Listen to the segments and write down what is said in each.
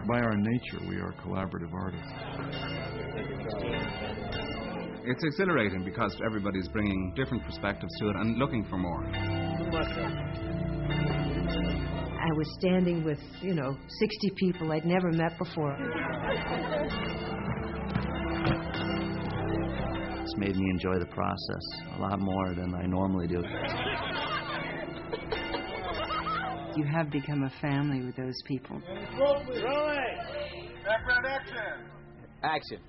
By our nature, we are collaborative artists. It's exhilarating because everybody's bringing different perspectives to it and looking for more. I was standing with, 60 people I'd never met before. It's made me enjoy the process a lot more than I normally do. You have become a family with those people. Background action! Action.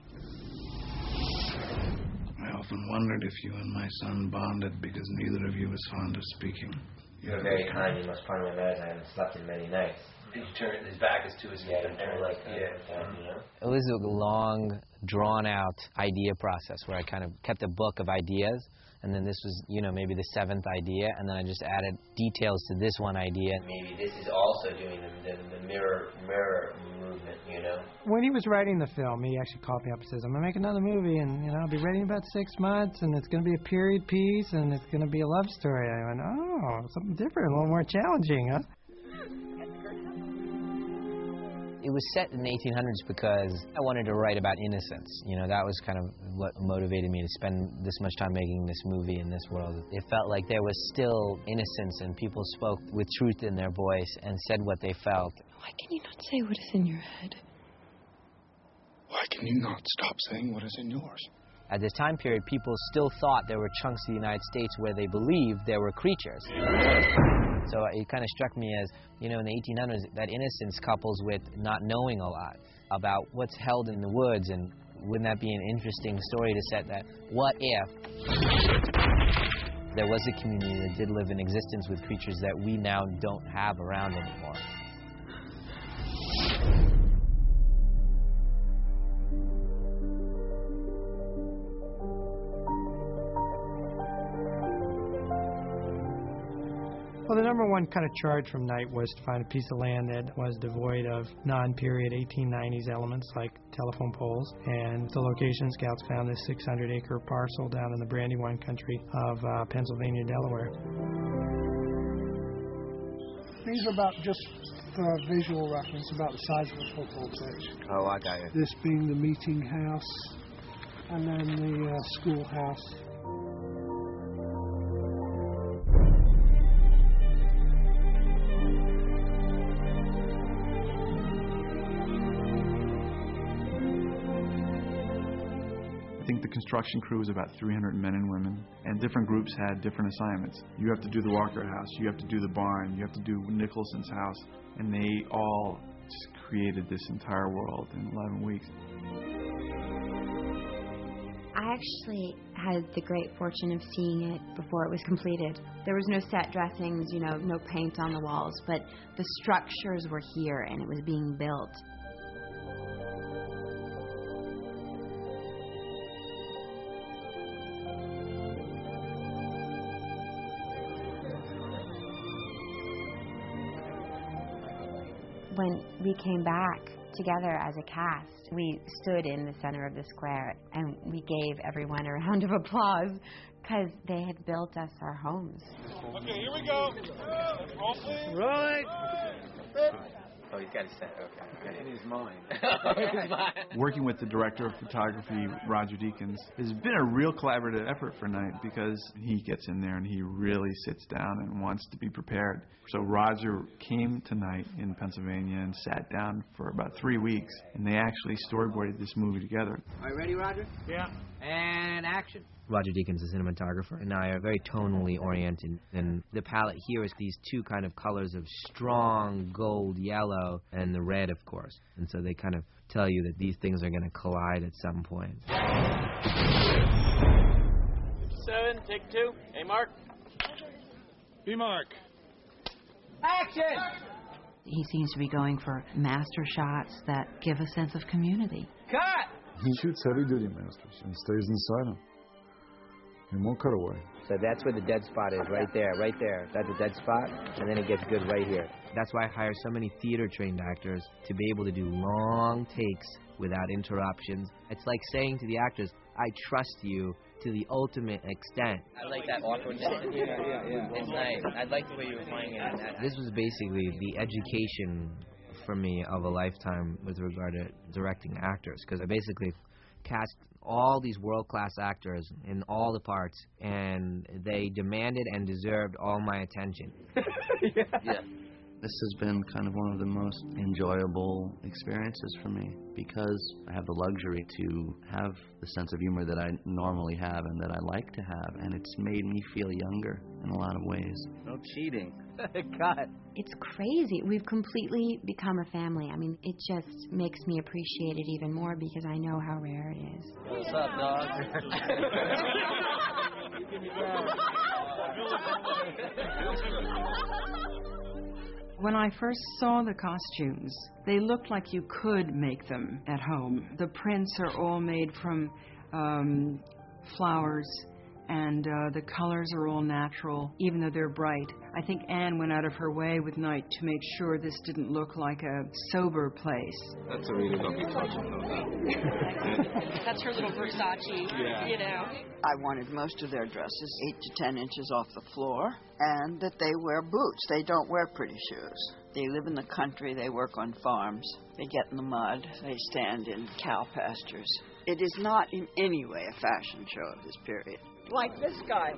I often wondered if you and my son bonded because neither of you was fond of speaking. You're very kind. You must pardon my manners. I haven't slept in many nights. He turned his back is to his head and like It was a long, drawn-out idea process where I kind of kept a book of ideas, and then this was, maybe the 7th idea, and then I just added details to this one idea. Maybe this is also doing the mirror movement, When he was writing the film, he actually called me up and says, I'm going to make another movie, and, I'll be ready in about 6 months, and it's going to be a period piece, and it's going to be a love story. I went, oh, something different, a little more challenging, huh? It was set in the 1800s because I wanted to write about innocence. That was kind of what motivated me to spend this much time making this movie in this world. It felt like there was still innocence and people spoke with truth in their voice and said what they felt. Why can you not say what is in your head? Why can you not stop saying what is in yours? At this time period, people still thought there were chunks of the United States where they believed there were creatures. So it kind of struck me as, in the 1800s, that innocence couples with not knowing a lot about what's held in the woods, and wouldn't that be an interesting story to set that? What if there was a community that did live in existence with creatures that we now don't have around anymore? Well, the number one kind of charge from Knight was to find a piece of land that was devoid of non-period 1890s elements like telephone poles. And the location, scouts found this 600-acre parcel down in the Brandywine country of Pennsylvania, Delaware. These are about just for visual reference, about the size of a football pitch. Oh, I got you. This being the meeting house, and then the schoolhouse. I think the construction crew was about 300 men and women, and different groups had different assignments. You have to do the Walker house, you have to do the barn, you have to do Nicholson's house, and they all just created this entire world in 11 weeks. I actually had the great fortune of seeing it before it was completed. There was no set dressings, no paint on the walls, but the structures were here and it was being built. When we came back together as a cast, we stood in the center of the square and we gave everyone a round of applause because they had built us our homes. Okay, here we go. Roll, please. Right. Oh, he's got his set. Okay. In his mind. Working with the director of photography, Roger Deakins, has been a real collaborative effort for Knight because he gets in there and he really sits down and wants to be prepared. So Roger came to Knight in Pennsylvania and sat down for about 3 weeks, and they actually storyboarded this movie together. All right, ready, Roger? Yeah. And action. Roger Deakins, the cinematographer, and I are very tonally oriented, and the palette here is these two kind of colors of strong gold yellow and the red, of course. And so they kind of tell you that these things are going to collide at some point. 7, take 2. Hey, Mark. B. Mark. Action! He seems to be going for master shots that give a sense of community. Cut! He shoots heavy-duty masters and stays inside them. He won't cut away. So that's where the dead spot is, right there, right there. That's a dead spot, and then it gets good right here. That's why I hire so many theater-trained actors to be able to do long takes without interruptions. It's like saying to the actors, I trust you to the ultimate extent. I like that awkwardness. Yeah. It's nice. I like the way you were playing it. This was basically the education for me of a lifetime with regard to directing actors, because I basically cast all these world-class actors in all the parts, and they demanded and deserved all my attention. Yeah. This has been kind of one of the most enjoyable experiences for me because I have the luxury to have the sense of humor that I normally have and that I like to have, and it's made me feel younger in a lot of ways. No cheating. God. It's crazy. We've completely become a family. I mean, it just makes me appreciate it even more because I know how rare it is. What's up, dog? When I first saw the costumes, they looked like you could make them at home. The prints are all made from flowers, and the colors are all natural, even though they're bright. I think Anne went out of her way with Night to make sure this didn't look like a sober place. That's a really lovely touch. That's her little Versace, you know. I wanted most of their dresses 8 to 10 inches off the floor, and that they wear boots. They don't wear pretty shoes. They live in the country, they work on farms, they get in the mud, they stand in cow pastures. It is not in any way a fashion show of this period. Like this guy.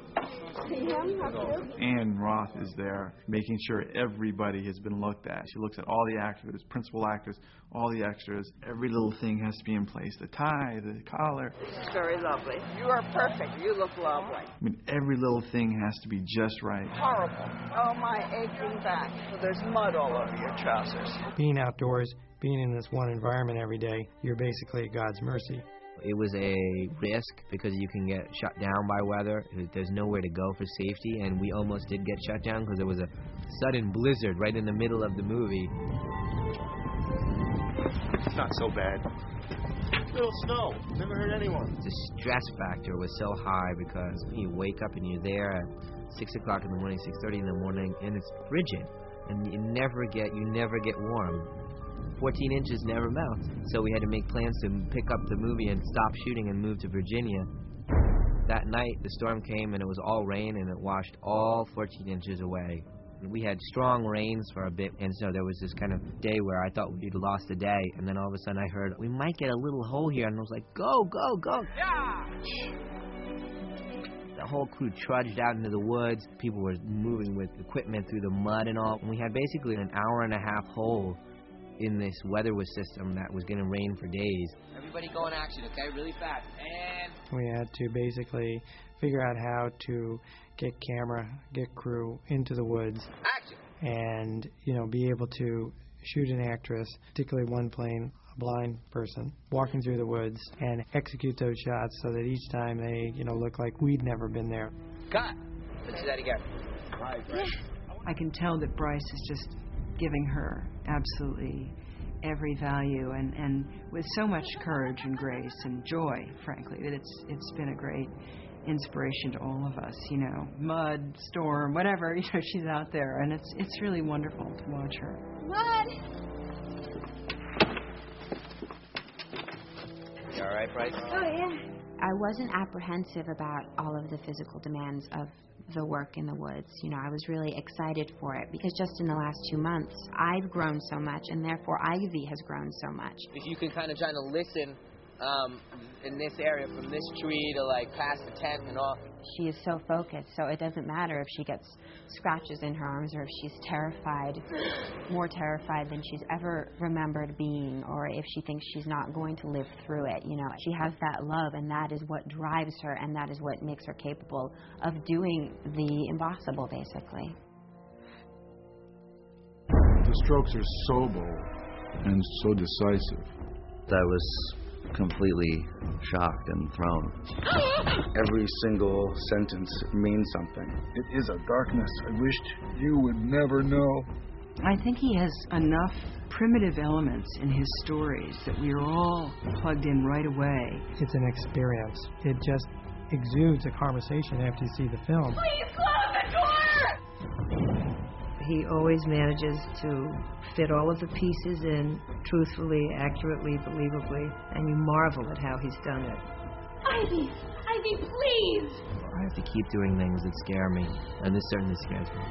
See him up there? Anne Roth is there making sure everybody has been looked at. She looks at all the actors, principal actors, all the extras. Every little thing has to be in place. The tie, the collar. This is very lovely. You are perfect. You look lovely. I mean, every little thing has to be just right. Horrible. Oh, my aching back. So there's mud all over your trousers. Being outdoors, being in this one environment every day, you're basically at God's mercy. It was a risk because you can get shut down by weather. There's nowhere to go for safety, and we almost did get shut down because there was a sudden blizzard right in the middle of the movie. It's not so bad. Little snow. Never hurt anyone. The stress factor was so high because you wake up and you're there at 6 o'clock in the morning, 6:30 in the morning, and it's frigid, and you never get warm. 14 inches never melts. So we had to make plans to pick up the movie and stop shooting and move to Virginia. That night, the storm came and it was all rain and it washed all 14 inches away. We had strong rains for a bit, and so there was this kind of day where I thought we'd lost the day, and then all of a sudden I heard, we might get a little hole here, and I was like, go, go, go. Yeah! The whole crew trudged out into the woods. People were moving with equipment through the mud and all, and we had basically an hour-and-a-half hole in this weather system that was going to rain for days. Everybody go in action, okay? Really fast. And we had to basically figure out how to get camera, get crew into the woods. Action! And, be able to shoot an actress, particularly one playing a blind person, walking through the woods and execute those shots so that each time they, look like we'd never been there. Cut! Let's do that again. I can tell that Bryce is just giving her absolutely every value and with so much courage and grace and joy, frankly, that it's been a great inspiration to all of us, mud, storm, whatever, she's out there, and it's really wonderful to watch her. Mud! You all right, Bryce? Oh, yeah. I wasn't apprehensive about all of the physical demands of the work in the woods. I was really excited for it because just in the last 2 months, I've grown so much, and therefore Ivy has grown so much. If you can kind of try to listen in this area from this tree to like past the tent and all. She is so focused, so it doesn't matter if she gets scratches in her arms or if she's terrified, more terrified than she's ever remembered being, or if she thinks she's not going to live through it. She has that love, and that is what drives her, and that is what makes her capable of doing the impossible, basically. The strokes are so bold and so decisive. I was completely shocked and thrown. Every single sentence means something. It is a darkness I wished you would never know. I think he has enough primitive elements in his stories that we are all plugged in right away. It's an experience. It just exudes a conversation after you see the film. Please close the door! He always manages to fit all of the pieces in truthfully, accurately, believably, and you marvel at how he's done it. Ivy, please! I have to keep doing things that scare me, and this certainly scares me.